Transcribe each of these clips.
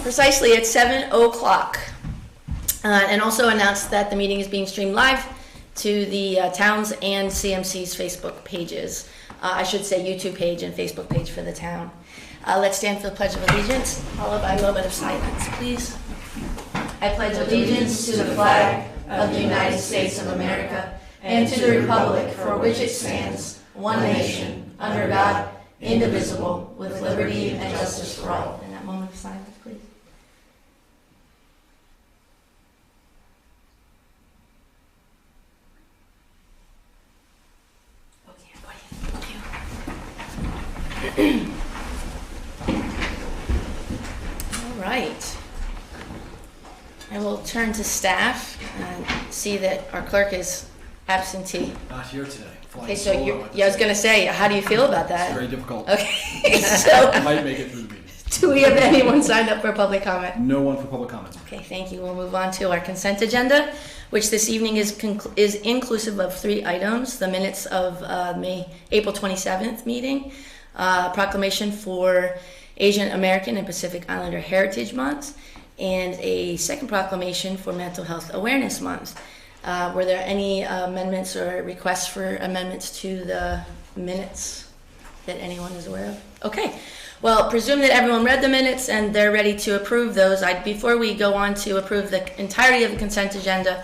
precisely at 7 o'clock. And also announce that the meeting is being streamed live to the town's and CMC's Facebook pages. I should say YouTube page and Facebook page for the town. Let's stand for the Pledge of Allegiance, followed by a moment of silence, please. I pledge allegiance to the flag of the United States of America and to the republic for which it stands, one nation, under God, indivisible, with liberty and justice for all. In that moment of silence, please. All right. I will turn to staff and see that our clerk is absentee. Not here today. Okay, so I was going to say, how do you feel about that? It's very difficult. Okay, so I might make it through the meeting. Do we have anyone signed up for public comment? No one for public comments. Okay, thank you. We'll move on to our consent agenda, which this evening is inclusive of 3 items: the minutes of April 27th meeting, proclamation for Asian American and Pacific Islander Heritage Month, and a second proclamation for Mental Health Awareness Month. Were there any amendments or requests for amendments to the minutes that anyone is aware of? Okay. Well, presume that everyone read the minutes and they're ready to approve those. Before we go on to approve the entirety of the consent agenda,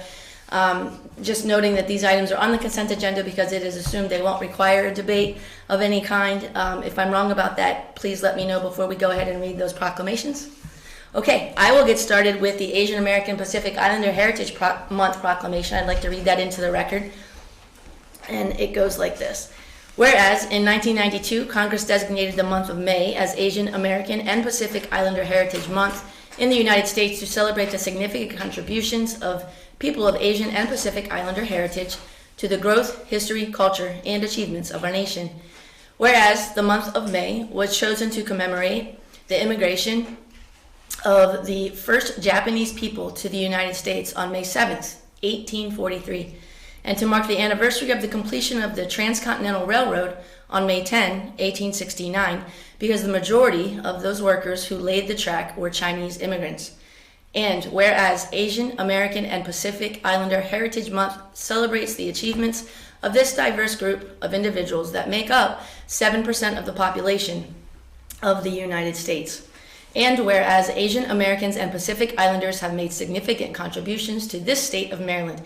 just noting that these items are on the consent agenda because it is assumed they won't require a debate of any kind. If I'm wrong about that, please let me know before we go ahead and read those proclamations. Okay, I will get started with the Asian American Pacific Islander Heritage Month proclamation. I'd like to read that into the record. And it goes like this. Whereas in 1992, Congress designated the month of May as Asian American and Pacific Islander Heritage Month in the United States to celebrate the significant contributions of people of Asian and Pacific Islander heritage to the growth, history, culture, and achievements of our nation. Whereas the month of May was chosen to commemorate the immigration of the first Japanese people to the United States on May 7th, 1843, and to mark the anniversary of the completion of the Transcontinental Railroad on May 10, 1869, because the majority of those workers who laid the track were Chinese immigrants. And whereas Asian American and Pacific Islander Heritage Month celebrates the achievements of this diverse group of individuals that make up 7% of the population of the United States. And whereas Asian Americans and Pacific Islanders have made significant contributions to this state of Maryland,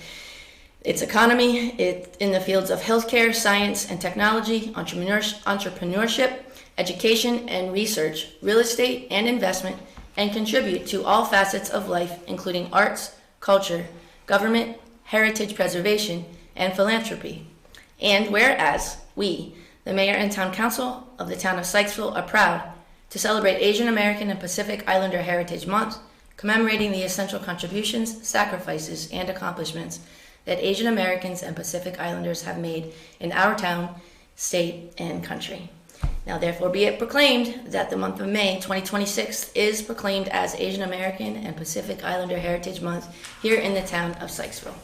its economy, in the fields of healthcare, science and technology, entrepreneurship, education and research, real estate and investment, and contribute to all facets of life, including arts, culture, government, heritage preservation, and philanthropy. And whereas we, the Mayor and Town Council of the town of Sykesville, are proud to celebrate Asian American and Pacific Islander Heritage Month, commemorating the essential contributions, sacrifices, and accomplishments that Asian Americans and Pacific Islanders have made in our town, state, and country. Now therefore be it proclaimed that the month of May 2026 is proclaimed as Asian American and Pacific Islander Heritage Month here in the town of Sykesville.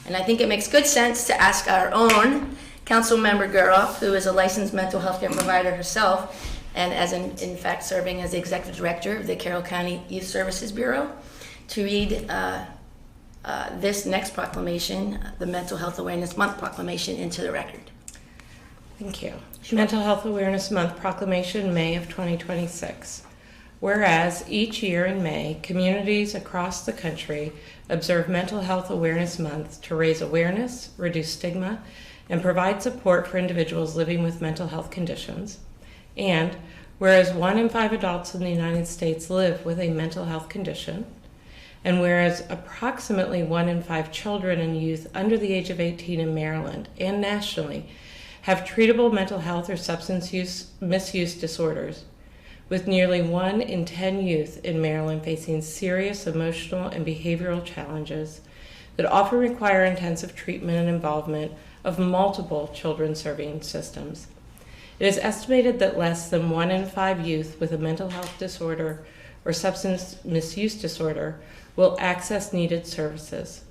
And I think it makes good sense to ask our own Council Member Guroff, who is a licensed mental health care provider herself, and as in fact serving as the Executive Director of the Carroll County Youth Services Bureau, to read this next proclamation, the Mental Health Awareness Month proclamation, into the record. Thank you. Sure. Mental Health Awareness Month proclamation, May of 2026. Whereas each year in May, communities across the country observe Mental Health Awareness Month to raise awareness, reduce stigma, and provide support for individuals living with mental health conditions. And whereas 1 in 5 adults in the United States live with a mental health condition, and whereas approximately 1 in 5 children and youth under the age of 18 in Maryland and nationally have treatable mental health or substance misuse disorders, with nearly 1 in 10 youth in Maryland facing serious emotional and behavioral challenges that often require intensive treatment and involvement of multiple children's serving systems. It is estimated that less than 1 in 5 youth with a mental health disorder or substance misuse disorder will access needed services.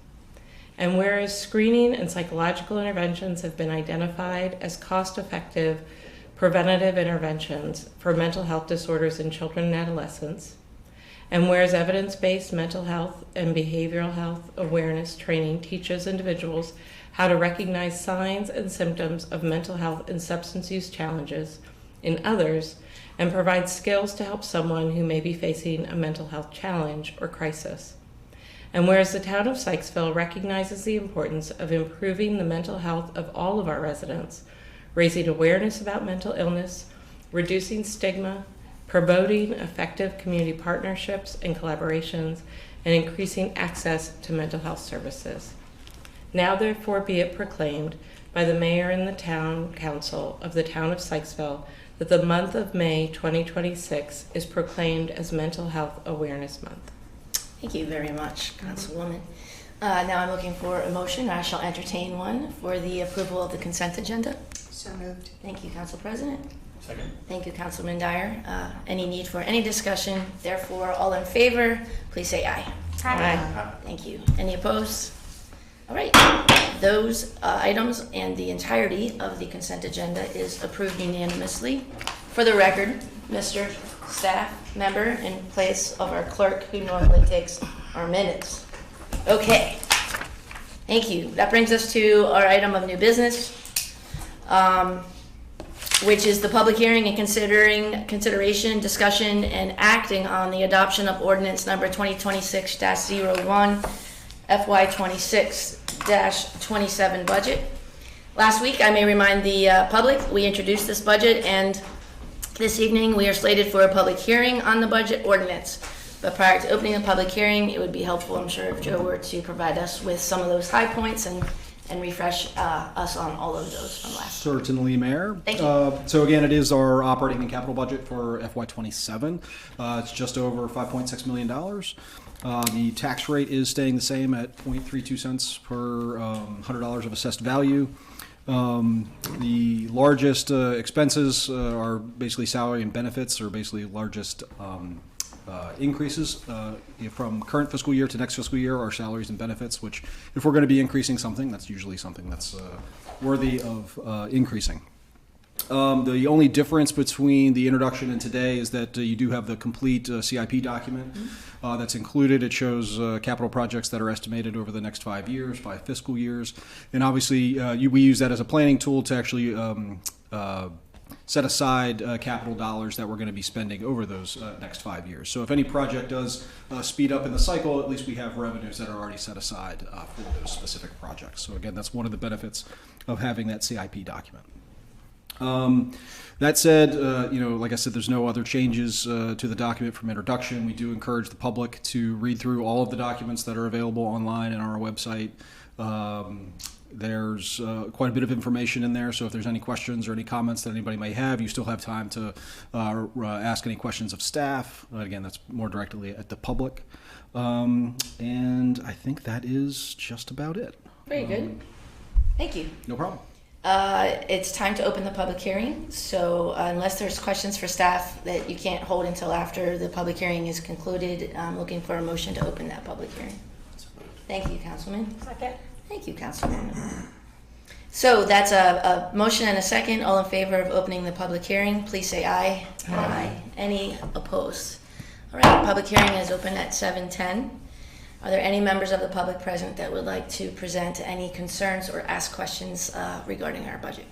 And whereas screening and psychological interventions have been identified as cost-effective preventative interventions for mental health disorders in children and adolescents, And whereas evidence-based mental health and behavioral health awareness training teaches individuals how to recognize signs and symptoms of mental health and substance use challenges in others and provides skills to help someone who may be facing a mental health challenge or crisis. And whereas the town of Sykesville recognizes the importance of improving the mental health of all of our residents, raising awareness about mental illness, reducing stigma, promoting effective community partnerships and collaborations, and increasing access to mental health services. Now therefore be it proclaimed by the mayor and the town council of the town of Sykesville that the month of May 2026 is proclaimed as Mental Health Awareness Month. Thank you very much, Councilwoman. Now I'm looking for a motion. I shall entertain one for the approval of the consent agenda. So moved. Thank you, Council President. Second. Thank you, Councilman Dyer. Any need for any discussion? Therefore, all in favor, please say aye. Aye. Thank you. Any opposed? All right. Those items and the entirety of the consent agenda is approved unanimously. For the record, Mr. Staff Member in place of our clerk who normally takes our minutes. Okay. Thank you. That brings us to our item of new business, which is the public hearing and consideration, discussion, and acting on the adoption of ordinance number 2026-01, FY26-27 budget. Last week, I may remind the public, we introduced this budget, and this evening we are slated for a public hearing on the budget ordinance. But prior to opening the public hearing, it would be helpful, I'm sure, if Joe were to provide us with some of those high points and refresh us on all of those from last. Certainly, Mayor. Thank you. So again, it is our operating and capital budget for FY27. It's just over $5.6 million. The tax rate is staying the same at 0.32 cents per $100 of assessed value. The largest expenses are basically salary and benefits, or basically largest increases from current fiscal year to next fiscal year are salaries and benefits, which if we're going to be increasing something, that's usually something that's worthy of increasing. The only difference between the introduction and today is that you do have the complete CIP document that's included. It shows capital projects that are estimated over the next 5 years, 5 fiscal years. And obviously, we use that as a planning tool to actually set aside capital dollars that we're going to be spending over those next 5 years. So if any project does speed up in the cycle, at least we have revenues that are already set aside for those specific projects. So again, that's one of the benefits of having that CIP document. That said, like I said, there's no other changes to the document from introduction. We do encourage the public to read through all of the documents that are available online and on our website. There's quite a bit of information in there, so if there's any questions or any comments that anybody may have, you still have time to ask any questions of staff. Again, that's more directly at the public. And I think that is just about it. Very good. Thank you. No problem. It's time to open the public hearing, so unless there's questions for staff that you can't hold until after the public hearing is concluded, I'm looking for a motion to open that public hearing. Thank you, Councilman. Second. Thank you, Councilwoman. So that's a motion and a second. All in favor of opening the public hearing, please say aye. Aye. Any opposed? All right, public hearing is open at 7:10. Are there any members of the public present that would like to present any concerns or ask questions regarding our budget?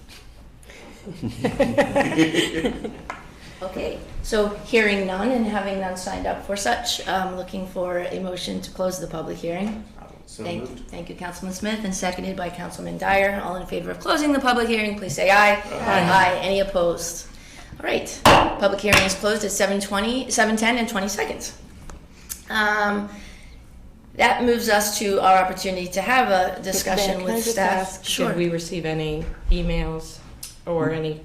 Okay, so hearing none and having none signed up for such, I'm looking for a motion to close the public hearing. Thank you, Councilman Smith, and seconded by Councilman Dyer. All in favor of closing the public hearing, please say aye. Aye. Any opposed? All right, public hearing is closed at 7:10 and 20 seconds. That moves us to our opportunity to have a discussion Can I with just staff. ask, Sure. did we receive any emails or any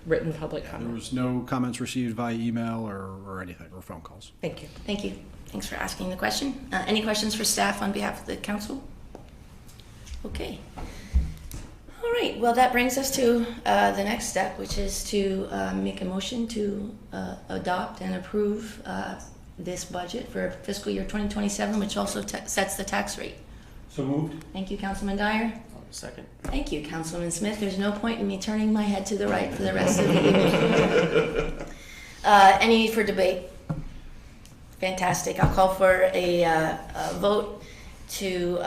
written public There comment? was no comments received via email or anything, or phone calls. Thank you. Thank you. Thanks for asking the question. Any questions for staff on behalf of the council? Okay. All right. Well, that brings us to the next step, which is to make a motion to adopt and approve this budget for fiscal year 2027, which also sets the tax rate. So moved. Thank you, Councilman Dyer. Second. Thank you, Councilman Smith. There's no point in me turning my head to the right for the rest of the evening. Any need for debate? Fantastic. I'll call for a vote to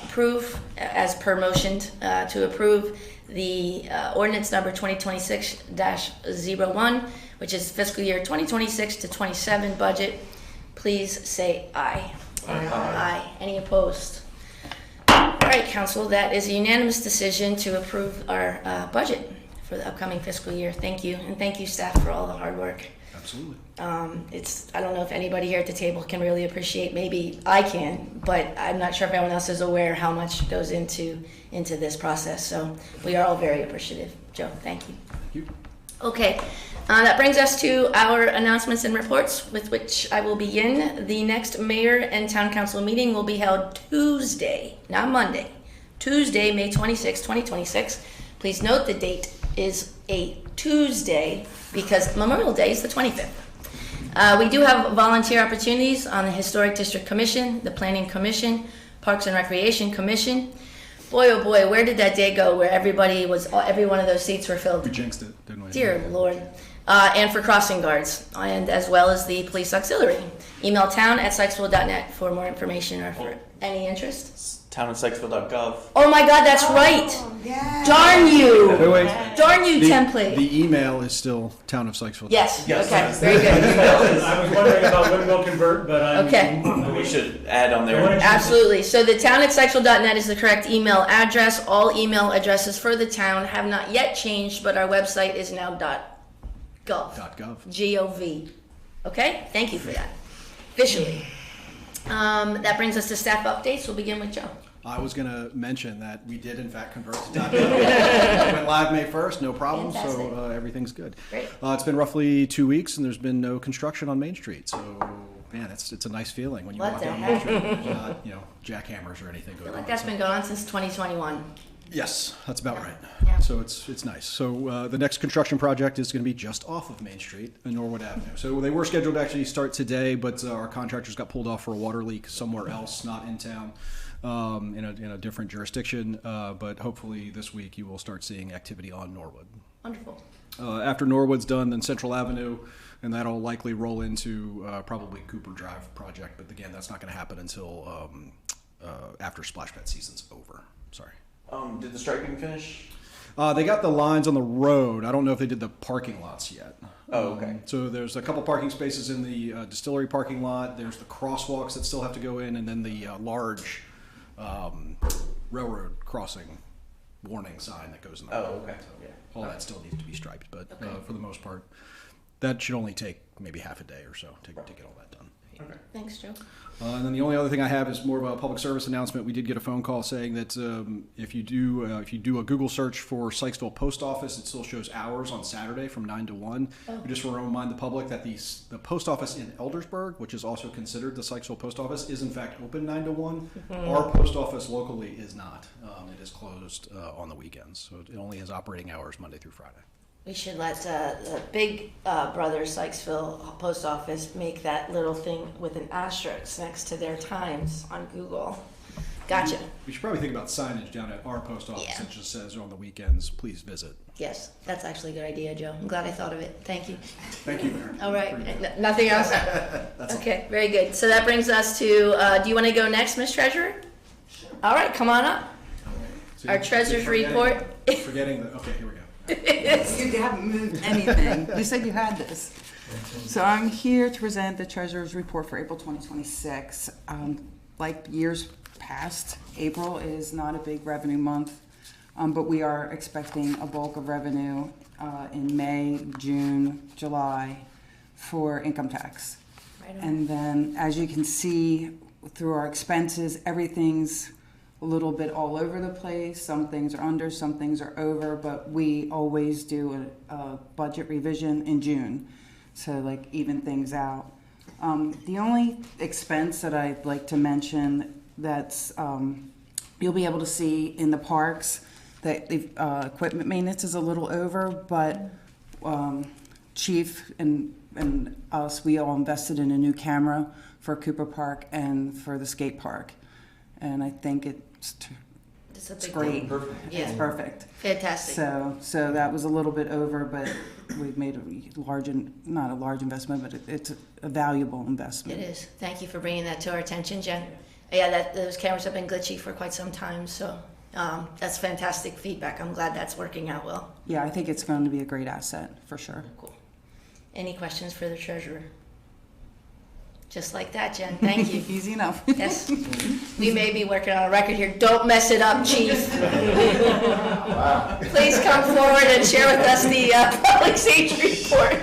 approve, as per motioned, to approve the ordinance number 2026-01, which is fiscal year 2026 to 27 budget. Please say aye. Aye. Aye. Any opposed? All right, council, that is a unanimous decision to approve our budget for the upcoming fiscal year. Thank you, and thank you, staff, for all the hard work. Absolutely. I don't know if anybody here at the table can really appreciate, maybe I can, but I'm not sure if everyone else is aware how much goes into this process. So we are all very appreciative. Joe, thank you. Thank you. Okay, that brings us to our announcements and reports, with which I will begin. The next mayor and town council meeting will be held Tuesday, not Monday. Tuesday, May 26, 2026. Please note the date is a Tuesday because Memorial Day is the 25th. We do have volunteer opportunities on the Historic District Commission, the Planning Commission, Parks and Recreation Commission. Boy, oh boy, where did that day go where every one of those seats were filled? We jinxed it, didn't we? Dear Lord. And for crossing guards, and as well as the police auxiliary. Email town@sykesville.net for more information or for any interest. Town@sykesville.gov. Oh my God, that's right. Yeah. Darn you. Wait. Darn you, template. The email is still Town of Sykesville. Yes. Yes. Okay. Very good. I was wondering about when we'll convert, but Okay. We should add on there. Absolutely. So the town@sykesville.net is the correct email address. All email addresses for the town have not yet changed, but our website is now .gov. G-O-V. Okay? Thank you for that. Officially. That brings us to staff updates. We'll begin with Joe. I was going to mention that we did, in fact, convert to .gov. It went live May 1st, no problem, Fantastic. so everything's good. Great. It's been roughly 2 weeks, and there's been no construction on Main Street, so, man, it's a nice feeling when you What walk the down heck? Main Street. There's not, jackhammers or anything I going feel on. like that's been going on since 2021. Yes, that's about right. Yeah. So it's nice. So the next construction project is going to be just off of Main Street and Norwood Avenue. So they were scheduled to actually start today, but our contractors got pulled off for a water leak somewhere else, not in town, in a different jurisdiction. But hopefully this week you will start seeing activity on Norwood. Wonderful. After Norwood's done, then Central Avenue, and that'll likely roll into probably Cooper Drive project. But again, that's not going to happen until after splash pad season's over. Sorry. Did the striping finish? They got the lines on the road. I don't know if they did the parking lots yet. Oh, okay. So there's a couple parking spaces in the distillery parking lot. There's the crosswalks that still have to go in, and then the large railroad crossing warning sign that goes in the road. Oh, okay. So Yeah. all that still needs to be striped, but Okay. for the most part, that should only take maybe half a day or so to get all that done. Okay. Thanks, Joe. And then the only other thing I have is more of a public service announcement. We did get a phone call saying that if you do a Google search for Sykesville Post Office, it still shows hours on Saturday from 9 to 1. We just want to remind the public that the post office in Eldersburg, which is also considered the Sykesville Post Office, is in fact open 9 to 1. Our post office locally is not. It is closed on the weekends, so it only has operating hours Monday through Friday. We should let the big brother Sykesville Post Office make that little thing with an asterisk next to their times on Google. Gotcha. We should probably think about signage down at our post office Yeah. that just says on the weekends, please visit. Yes, that's actually a good idea, Joe. I'm glad I thought of it. Thank you. Thank you, Mayor. All right. Nothing else? That's all. Okay, very good. So that brings us to, do you want to go next, Ms. Treasurer? All right, come on up. So Our you're treasurer's forgetting- report. Forgetting the, okay, here we go. You haven't moved anything. You said you had this. So I'm here to present the treasurer's report for April 2026. Like years past, April is not a big revenue month, but we are expecting a bulk of revenue in May, June, July for income tax. Right on. And then, as you can see through our expenses, everything's a little bit all over the place. Some things are under, some things are over, but we always do a budget revision in June to like even things out. The only expense that I'd like to mention that's you'll be able to see in the parks that the equipment maintenance is a little over, but Chief and us, we all invested in a new camera for Cooper Park and for the skate park. And I think it's It's a It's big great. deal. Perfect. It's Yeah, perfect. fantastic. So that was a little bit over, but we've made not a large investment, but it's a valuable It investment. is. Thank you for bringing that to our attention, Jen. Yeah, those cameras have been glitchy for quite some time, so that's fantastic feedback. I'm glad that's working out well. Yeah, I think it's going to be a great asset, for sure. Cool. Any questions for the treasurer? Just like that, Jen. Thank you. Easy enough. Yes. We may be working on a record here. Don't mess it up, Chief. Please come forward and share with us the public safety report.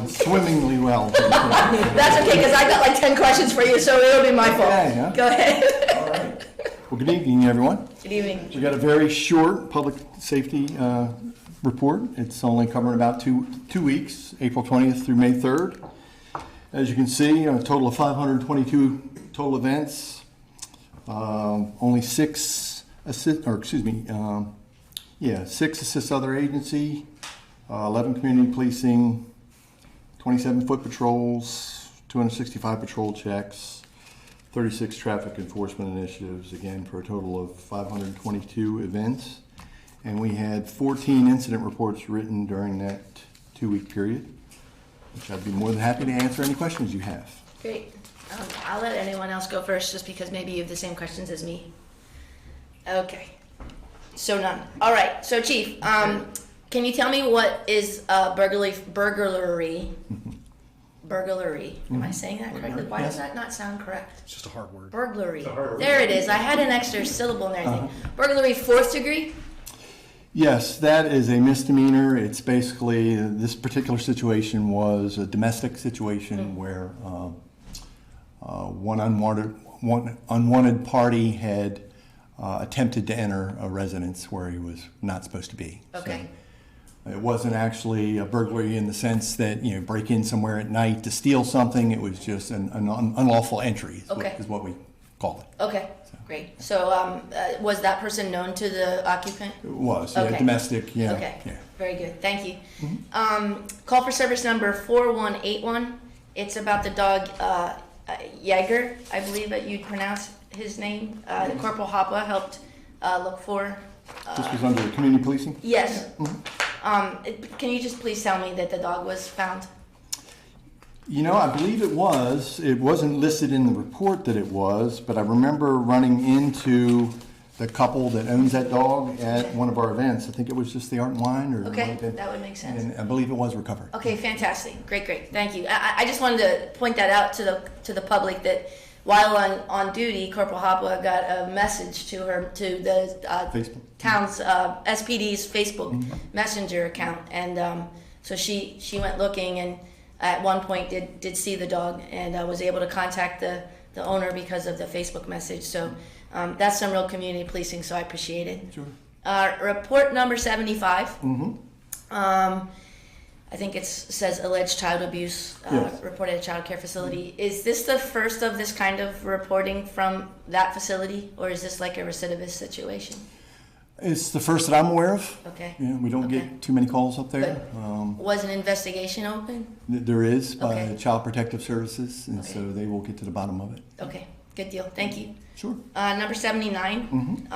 Swimmingly well. That's okay, because I got like 10 questions for you, so it'll be my fault. Okay, huh? Go ahead. All right. Well, good evening, everyone. Good evening. We got a very short public safety report. It's only covering about two weeks, April 20th through May 3rd. As you can see, a total of 522 total events. Only 6 assist other agency, 11 community policing, 27 foot patrols, 265 patrol checks, 36 traffic enforcement initiatives, again for a total of 522 events. And we had 14 incident reports written during that 2-week period, which I'd be more than happy to answer any questions you have. Great. I'll let anyone else go first, just because maybe you have the same questions as me. Okay. So none. All right. So Chief, can you tell me what is burglary? Burglary. Am I saying that correctly? Why does that not sound correct? It's just a hard word. Burglary. It's a hard word. There it is. I had an extra syllable in there. I think. Burglary 4th degree? Yes, that is a misdemeanor. It's basically, this particular situation was a domestic situation where one unwanted party had attempted to enter a residence where he was not supposed to be. Okay. So it wasn't actually a burglary in the sense that, you know, break in somewhere at night to steal something. It was just an unlawful entry is what we call it. Okay. Great. So was that person known to the occupant? It was, Okay. domestic, yeah. Okay. Yeah. Very good. Thank you. Call for service number 4181. It's about the dog Jaeger, I believe that you'd pronounce his name. Corporal Hoppe helped look for. This was under community policing? Yes. Can you just please tell me that the dog was found? You know, I believe it was. It wasn't listed in the report that it was, but I remember running into the couple that owns that dog at one of our events. I think it was just the Art and Wine, or Okay, that would make sense. and I believe it was recovered. Okay, fantastic. Great. Thank you. I just wanted to point that out to the public that while on duty, Corporal Hoppe got a message to the Facebook. town's SPD's Facebook Messenger account, and so she went looking and at one point did see the dog and was able to contact the owner because of the Facebook message. So that's some real community policing, so I appreciate it. Sure. Report number 75. Mm-hmm. I think it says alleged child abuse Yes. reported at a child care facility. Is this the first of this kind of reporting from that facility, or is this like a recidivist situation? It's the first that I'm aware of. Okay. Yeah, we don't Okay. get too many calls up there. Was an investigation open? There is by Okay. Child Protective Services, and Okay. so they will get to the bottom of it. Okay, good deal. Thank you. Sure. Number 79,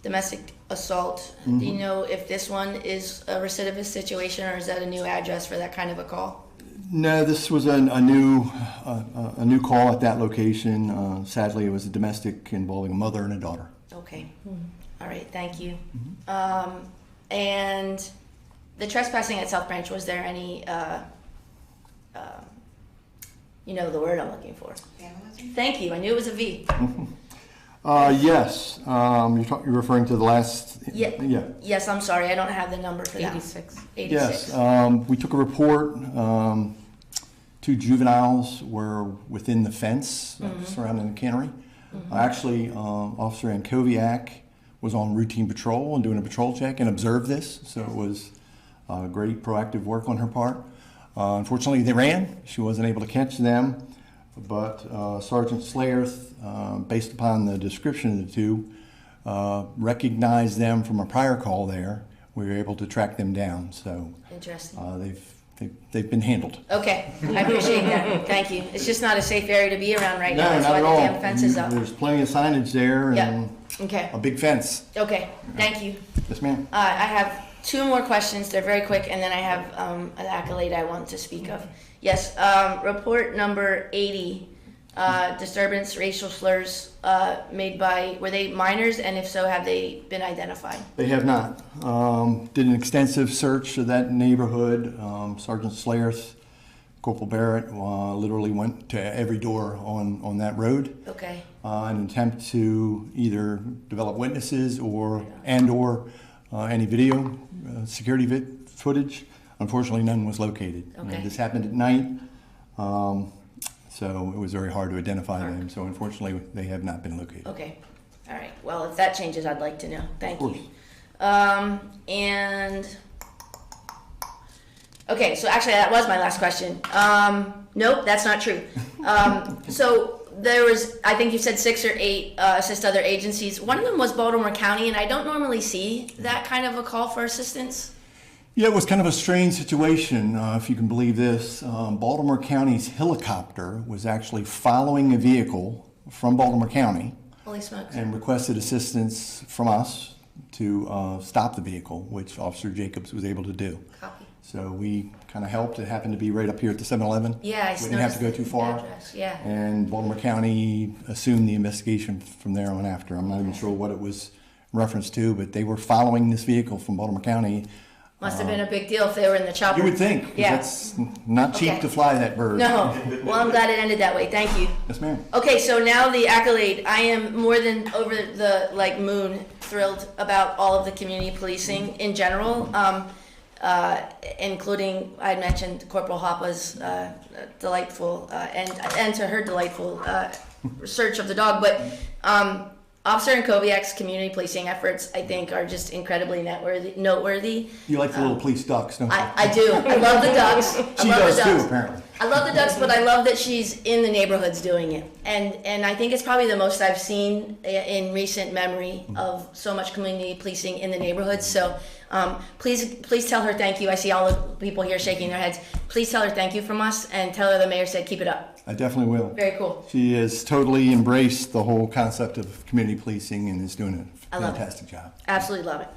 domestic assault. Do you know if this one is a recidivist situation, or is that a new address for that kind of a call? No, this was a new call at that location. Sadly, it was a domestic involving a mother and a daughter. Okay. All right, thank you. And the trespassing at South Branch, was there any, you know the word I'm looking for? Vandalism? Thank you, I knew it was a V. Yes, you're referring to the last. Yeah. Yes, I'm sorry, I don't have the number for that. 86. 86. Yes, we took a report. 2 juveniles were within the fence surrounding the cannery. Actually, Officer Ankoviak was on routine patrol and doing a patrol check and observed this, so it was great proactive work on her part. Unfortunately, they ran. She wasn't able to catch them, but Sergeant Slayerth, based upon the description of the 2, recognized them from a prior call there. We were able to track them down, so Interesting. they've been handled. Okay, I appreciate that. Thank you. It's just not a safe area to be around right now. No, That's not why at the all. damn fence is up. There's plenty of signage there, and Yeah. Okay. a big fence. Okay, thank you. Yes, ma'am. I have two more questions. They're very quick, and then I have an accolade I want to speak of. Yes, report number 80, disturbance, racial slurs made by, were they minors? And if so, have they been identified? They have not. Did an extensive search of that neighborhood. Sergeant Slayers, Corporal Barrett literally went to every door on that road. Okay. In an attempt to either develop witnesses or any video security footage. Unfortunately, none was located. Okay. This happened at night, so it was very hard to identify them. So unfortunately, they have not been located. Okay. All right. Well, if that changes, I'd like to know. Thank Of you. And okay, so actually that was my last question. Nope, that's not true. So there was, I think you said 6 or 8 assist other agencies. One of them was Baltimore County, and I don't normally see that kind of a call for assistance. Yeah, it was kind of a strange situation, if you can believe this. Baltimore County's helicopter was actually following a vehicle from Baltimore County Holy smokes. and requested assistance from us to stop the vehicle, which Officer Jacobs was able to do. Copy. So we kind of helped. It happened to be right up here at the 7-Eleven. Yeah, I We didn't have to go noticed too the far. address, yeah. And Baltimore County assumed the investigation from there on after. I'm not even sure what it was reference to, but they were following this vehicle from Baltimore County. Must have been a big deal if they were in the chopper. You would think, 'cause Yeah. that's not cheap Okay. to fly that bird. No. Well, I'm glad it ended that way. Thank you. Yes, ma'am. Okay, so now the accolade. I am more than over the moon thrilled about all of the community policing in general, including I mentioned Corporal Hopa's delightful and to her delightful search of the dog, but. Officer Enkoviak's community policing efforts, I think, are just incredibly noteworthy. You like the little police ducks, don't you? I do. I love the ducks. She does too, apparently. I love the ducks, but I love that she's in the neighborhoods doing it. And I think it's probably the most I've seen in recent memory of so much community policing in the neighborhoods. So please tell her thank you. I see all the people here shaking their heads. Please tell her thank you from us and tell her the mayor said keep it up. I definitely will. Very cool. She has totally embraced the whole concept of community policing and is doing a I love it. fantastic job. Absolutely love it.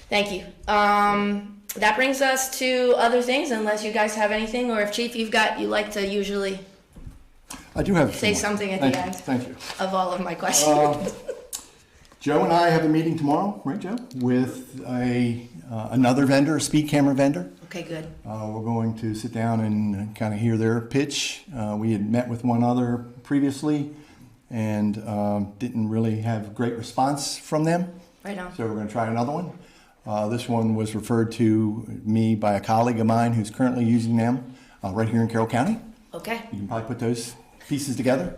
Thank you. That brings us to other things, unless you guys have anything, or if Chief, you like to usually I do have say some more. something at Thank the you. end Thank you. of all of my questions. Joe and I have a meeting tomorrow, right, Joe? With another vendor, a speed camera vendor. Okay, good. We're going to sit down and kind of hear their pitch. We had met with one other previously and didn't really have great response from them. Right on. So we're going to try another one. This one was referred to me by a colleague of mine who's currently using them right here in Carroll County. Okay. You can probably put those pieces together.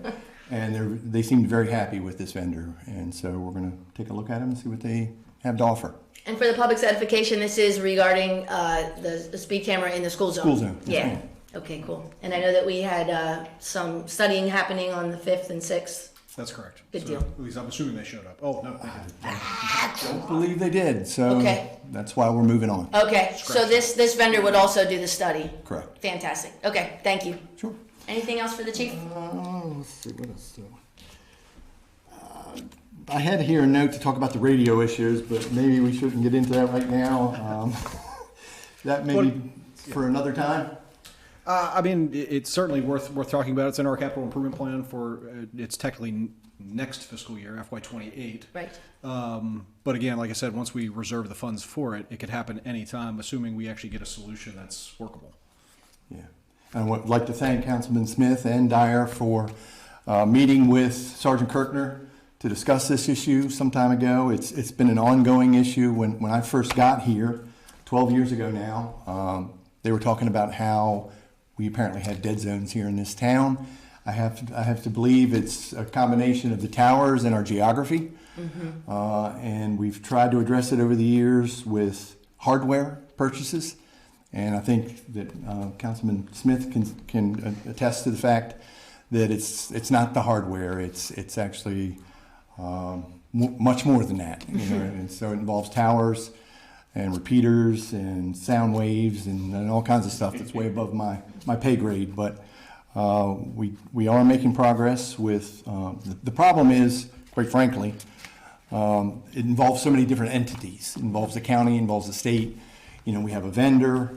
And they seemed very happy with this vendor. And so we're going to take a look at them and see what they have to offer. And for the public's edification, this is regarding the speed camera in the school zone. School zone, yes, Yeah. ma'am. Okay, cool. And I know that we had some studying happening on the 5th and 6th. That's correct. Good So, deal. At least I'm assuming they showed up. Oh, no, they didn't. Don't believe they did. So Okay. that's why we're moving on. Okay, so this vendor would also do the study. Correct. Fantastic. Okay, thank you. Sure. Anything else for the chief? Let's see, what else? I had here a note to talk about the radio issues, but maybe we shouldn't get into that right now. That may be for another time. I mean, it's certainly worth talking about. It's in our capital improvement plan for, it's technically next fiscal year, FY28. Right. But again, like I said, once we reserve the funds for it, it could happen anytime, assuming we actually get a solution that's workable. Yeah. I would like to thank Councilman Smith and Dyer for meeting with Sergeant Kirkner to discuss this issue some time ago. It's been an ongoing issue. When I first got here, 12 years ago now, they were talking about how we apparently had dead zones here in this town. I have to believe it's a combination of the towers and our geography. Mm-hmm. And we've tried to address it over the years with hardware purchases. And I think that Councilman Smith can attest to the fact that it's not the hardware. It's actually much more than that. You know? And so it involves towers and repeaters and sound waves and all kinds of stuff that's way above my pay grade. But we are making progress with the problem is, quite frankly, It involves so many different entities. It involves the county, involves the state. You know, we have a vendor.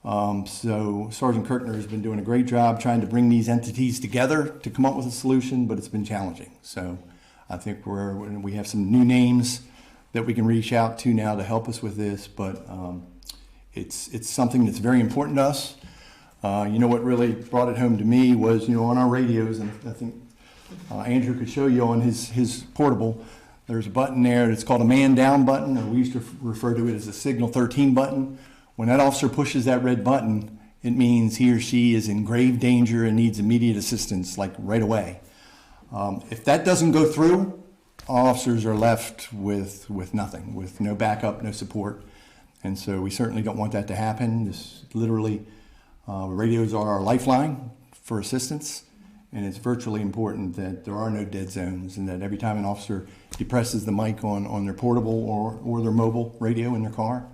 So Sergeant Kirkner has been doing a great job trying to bring these entities together to come up with a solution, but it's been challenging. So I think we have some new names that we can reach out to now to help us with this, but it's something that's very important to us. You know, what really brought it home to me was, you know, on our radios, and I think Andrew could show you on his portable, there's a button there that's called a man down button, or we used to refer to it as a signal 13 button. When that officer pushes that red button, it means he or she is in grave danger and needs immediate assistance, like right away. If that doesn't go through, officers are left with nothing, with no backup, no support. And so we certainly don't want that to happen. This literally, radios are our lifeline for assistance. And it's virtually important that there are no dead zones, and that every time an officer depresses the mic on their portable or their mobile radio in their car,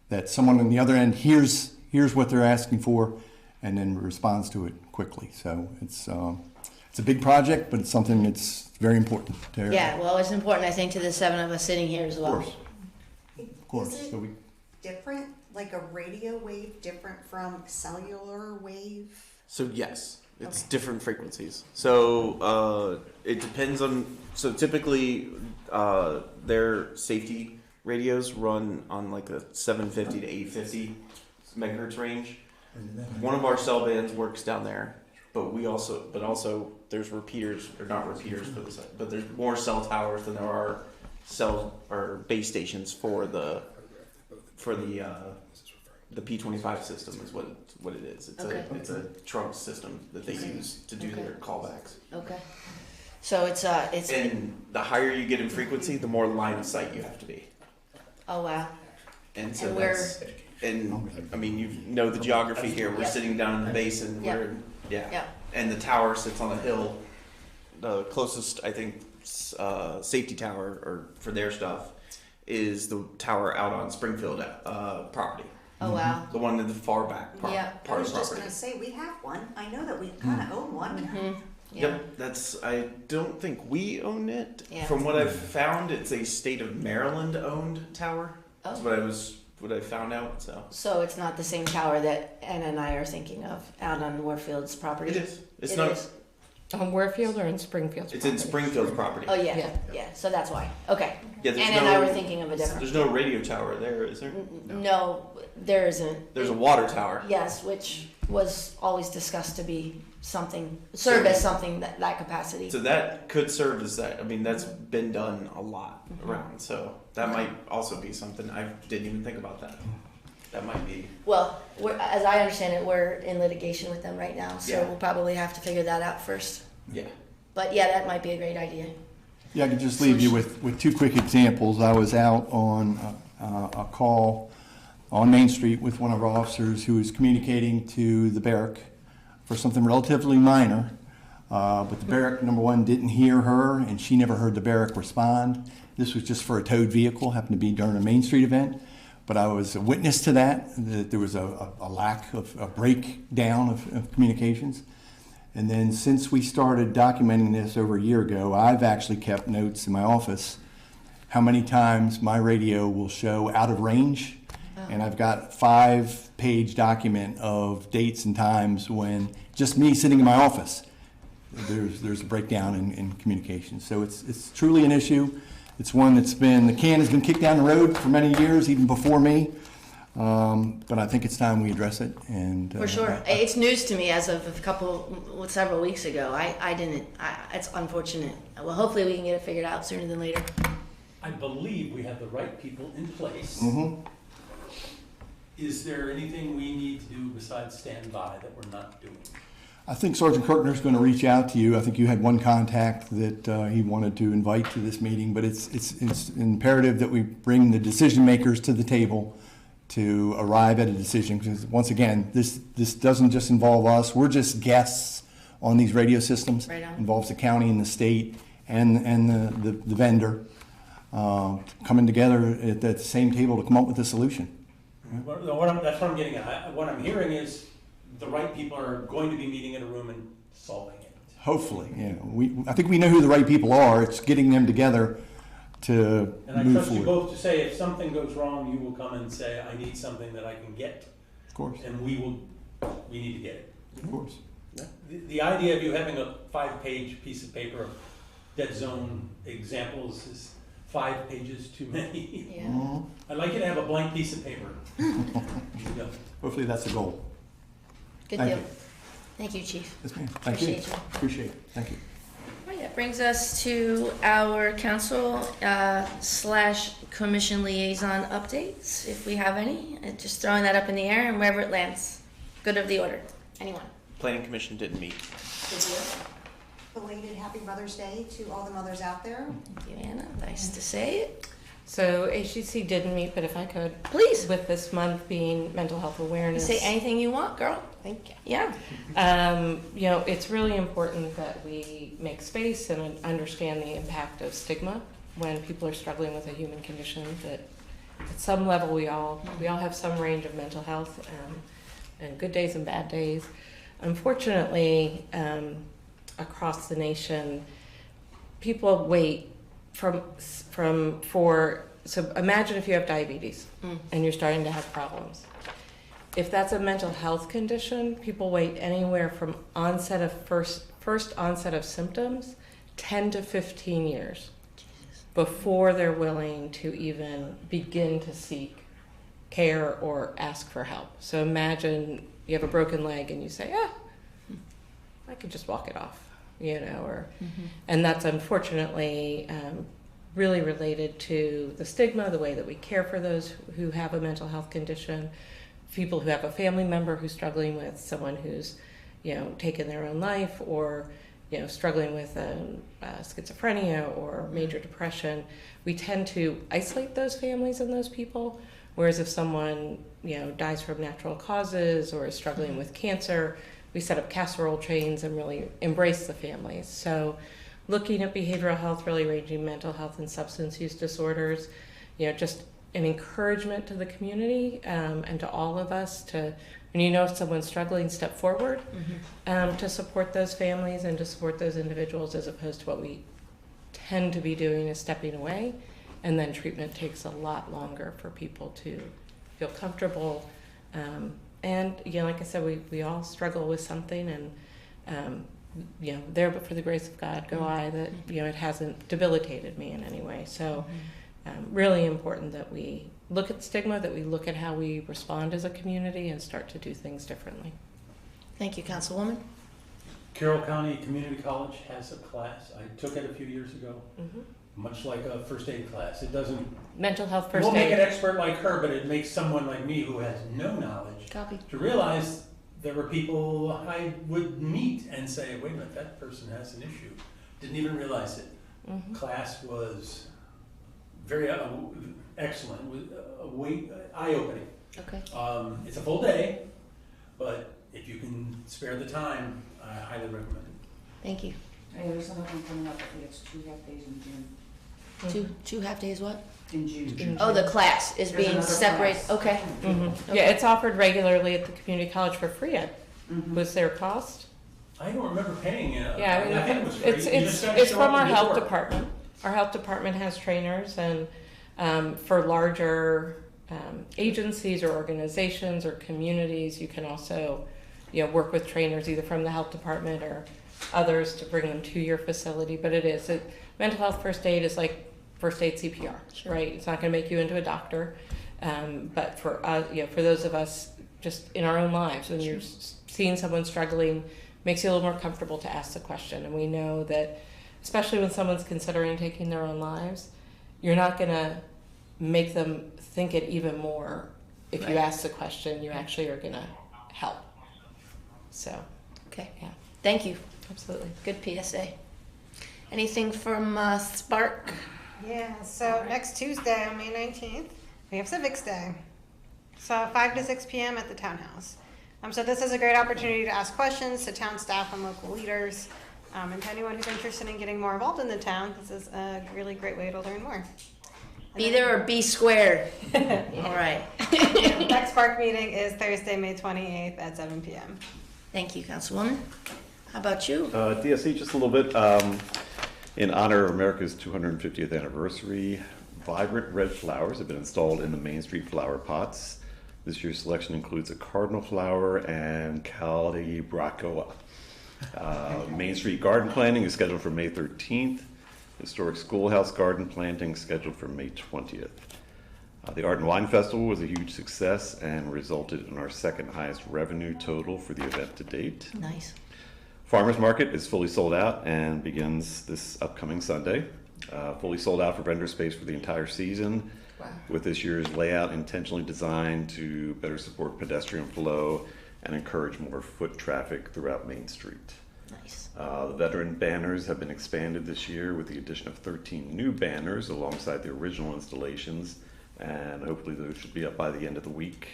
that someone on the other end hears what they're asking for and then responds to it quickly. So it's a big project, but it's something that's very important to everybody. Yeah, well, it's important, I think, to the 7 of us sitting here as well. Of course. Is it different, like a radio wave different from cellular wave? So yes, it's Okay. different frequencies. So it depends on. So typically, their safety radios run on like a 750 to 850 megahertz range. One of our cell bands works down there, but also there's repeaters, or not repeaters for this, but there's more cell towers than there are cell or base stations for the P25 system is what it is. It's a trunk system that they use to do their callbacks. Okay. So it's And the higher you get in frequency, the more line of sight you have to be. oh wow. And so And I mean, you know the geography here. We're Yep. sitting down in the basin. Yep. Yep. And the tower sits on a hill. The closest, I think, safety tower or for their stuff is the tower out on Springfield property. Oh wow. The one in the far back part, Yeah. I part was of the just property. gonna say, we have one. I know that we kind of own one. Mm-hmm. Yeah. Yep, I don't think we own it. Yeah. From what I've found, it's a state of Maryland owned tower. That's Oh. what I found out. So it's not the same tower that Anna and I are thinking of out on Warfield's property. It is. It's It not. is. On Warfield or in Springfield? It's in Springfield's property. Oh yeah. Yeah. Yeah. So that's why. Okay. Yeah, there's Anna and no- I were thinking of a different. There's no radio tower there, is there? No, there isn't. There's a water tower. Yes, which was always discussed to be something, serve as something that capacity. So that could serve as that. I mean, that's been done a lot Mm-hmm. around. So that might also be something. I didn't even think about that. That might be. Well, as I understand it, we're in litigation with them right now, so Yeah. we'll probably have to figure that out first. Yeah. But yeah, that might be a great idea. Yeah, I could just leave you with two quick examples. I was out on a call on Main Street with one of our officers who was communicating to the barrack for something relatively minor, but the barrack, number one, didn't hear her, and she never heard the barrack respond. This was just for a towed vehicle, happened to be during a Main Street event, but I was a witness to that there was a lack of a breakdown of communications. And then since we started documenting this over a year ago, I've actually kept notes in my office how many times my radio will show out of range. And I've got 5-page document of dates and times when just me sitting in my office, there's a breakdown in communication. So it's truly an issue. It's one the can has been kicked down the road for many years, even before me. But I think it's time we address it. And For sure. It's news to me as of several weeks ago. It's unfortunate. Well, hopefully we can get it figured out sooner than later. I believe we have the right people in place. Mhm. Is there anything we need to do besides stand by that we're not doing? I think Sergeant Kirkner's going to reach out to you. I think you had one contact that he wanted to invite to this meeting, but it's imperative that we bring the decision makers to the table to arrive at a decision. Because once again, this doesn't just involve us. We're just guests on these radio systems. Right on. It involves the county and the state and the vendor coming together at the same table to come up with a solution. That's what I'm getting at. What I'm hearing is the right people are going to be meeting in a room and solving it. Hopefully, I think we know who the right people are. It's getting them together to And I move trust you forward. both to say if something goes wrong, you will come and say, I need something that I can get, Of course, and we need to get it. of course. The idea of you having a 5-page piece of paper of dead zone examples is 5 pages too many. Yeah. Mhm. I'd like you to have a blank piece of paper. Yeah. Hopefully that's the goal. Good Thank deal. you. Thank you, Chief. Yes, ma'am. Thank you. Appreciate you. Appreciate it. Thank you. All right, that brings us to our council slash commission liaison updates, if we have any. Just throwing that up in the air and wherever it lands. Good of the order. Anyone? Planning Commission didn't meet. Belated Happy Mother's Day to all the mothers out there. Thank you, Anna. Nice to say it. So HGC didn't meet, but if I could, Please. with this month being mental health awareness. Say anything you want, girl. Thank you. Yeah. You know, it's really important that we make space and understand the impact of stigma when people are struggling with a human condition. That at some level we all have some range of mental health, and good days and bad days. Unfortunately, across the nation, people wait so imagine if you have diabetes and you're starting to have problems. If that's a mental health condition, people wait anywhere from onset of first onset of symptoms 10 to 15 years before they're willing to even begin to seek care or ask for help. So imagine you have a broken leg and you say, I could just walk it off, and that's unfortunately really related to the stigma, the way that we care for those who have a mental health condition, people who have a family member who's struggling with someone who's, taken their own life, or, struggling with schizophrenia or major depression. We tend to isolate those families and those people, whereas if someone, dies from natural causes or is struggling with cancer, we set up casserole trains and really embrace the families. So looking at behavioral health, really ranging mental health and substance use disorders, just an encouragement to the community and to all of us to, when someone's struggling, step forward to support those families and to support those individuals, as opposed to what we tend to be doing is stepping away, and then treatment takes a lot longer for people to feel comfortable. And like I said, we all struggle with something, and there but for the grace of God go I, that it hasn't debilitated me in any way. So really important that we look at stigma, that we look at how we respond as a community and start to do things differently. Thank you, Councilwoman. Carroll County Community College has a class. I took it a few years ago, much like a first aid class. It doesn't Mental health It first won't make an aid. expert like her, but it makes someone like me who has no knowledge Copy. to realize there were people I would meet and say, wait a minute, that person has an issue. Didn't even realize it. Class was very excellent, eye-opening. Okay. It's a full day, but if you can spare the time, I highly recommend it. Thank you. Hey, there's another one coming up, I think it's 2 half days in June. Two half days what? In June. Oh, the class is There's being another separated. class. Okay. Yeah, it's offered regularly at the community college for free ed. Was there a cost? I don't remember paying it. Yeah, I think it was free. it's You just gotta it's show from up our and do health work. department. Our health department has trainers, and for larger agencies or organizations or communities, you can also work with trainers either from the health department or others to bring them to your facility. But mental health first aid is like first aid CPR, right? It's not going to make you into a doctor, but for us, for those of us just in our own lives, when you're seeing someone struggling, makes you a little more comfortable to ask the question. And we know that, especially when someone's considering taking their own lives, you're not going to make them think it even more. If you ask the question, you actually are going to help. So, Okay. yeah, Thank you. absolutely. Good PSA. Anything from Spark? Yeah, so next Tuesday, on May 19th, we have Civics Day. So 5 to 6 p.m. at the Townhouse. So this is a great opportunity to ask questions to town staff and local leaders. And to anyone who's interested in getting more involved in the town, this is a really great way to learn more. Be there or be square. All right. The next Spark meeting is Thursday, May 28th at 7 p.m. Thank you, Councilwoman. How about you? DSE, just a little bit. In honor of America's 250th anniversary, vibrant red flowers have been installed in the Main Street flower pots. This year's selection includes a cardinal flower and Calibrachoa. Main Street garden planting is scheduled for May 13th. Historic schoolhouse garden planting scheduled for May 20th. The Art and Wine Festival was a huge success and resulted in our second highest revenue total for the event to date. Nice. Farmers Market is fully sold out and begins this upcoming Sunday. Fully sold out for vendor space for the entire season, Wow. with this year's layout intentionally designed to better support pedestrian flow and encourage more foot traffic throughout Main Street. Nice. The veteran banners have been expanded this year with the addition of 13 new banners alongside the original installations, and hopefully those should be up by the end of the week.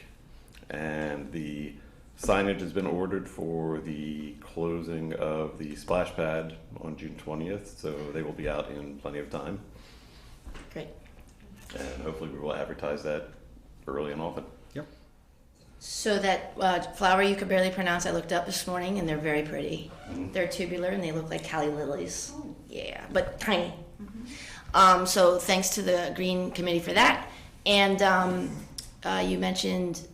And the signage has been ordered for the closing of the splash pad on June 20th, so they will be out in plenty of time. Great. And hopefully we will advertise that early and often. Yep. So that flower you could barely pronounce, I looked up this morning, and they're very pretty. Mhm. They're tubular, and they look like calla lilies. Oh. Yeah, but tiny. So thanks to the Green Committee for that. And you mentioned,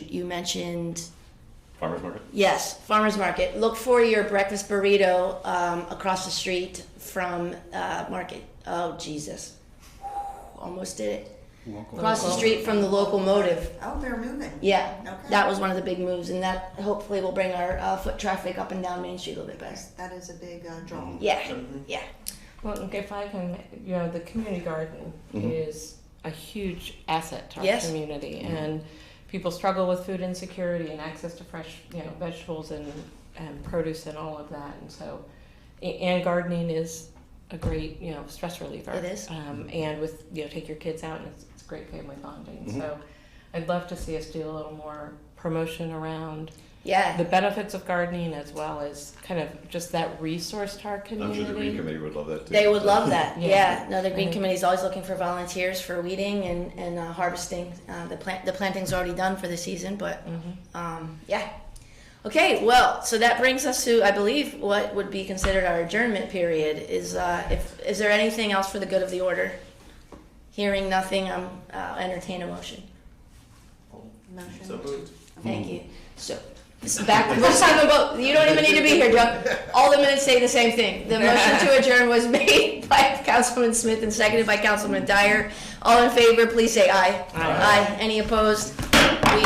you mentioned, Farmers Market? yes, Farmers Market. Look for your breakfast burrito across the street from Market. Oh, Jesus. Almost did it. Across the street from the locomotive. Oh, they're moving. Yeah, Okay. that was one of the big moves, and that hopefully will bring our foot traffic up and down Main Street a little bit better. That is a big draw. Yeah, yeah. Well, if I can, the community garden is a huge asset to our Yes. community, and people struggle with food insecurity and access to fresh, vegetables and produce and all of that, and so, and gardening is a great, stress reliever. It is. And with, take your kids out, and it's great family bonding. So, I'd love to see us do a little more promotion around Yeah. the benefits of gardening, as well as kind of just that resource to our I'm community. sure the Green Committee would love that too. They would love that. Yeah. Yeah. No, the Green Mhm. Committee is always looking for volunteers for weeding and harvesting. The planting's already done for the season, but yeah. Okay. Well, so that brings us to, I believe, what would be considered our adjournment period. Is there anything else for the good of the order? Hearing nothing, entertain a motion. Motion. So moved. Thank you. So. Back. We're talking about. You don't even need to be here, Joe. All the minutes say the same thing. The motion to adjourn was made by Councilman Smith and seconded by Councilman Dyer. All in favor, please say aye. Aye. Any opposed? We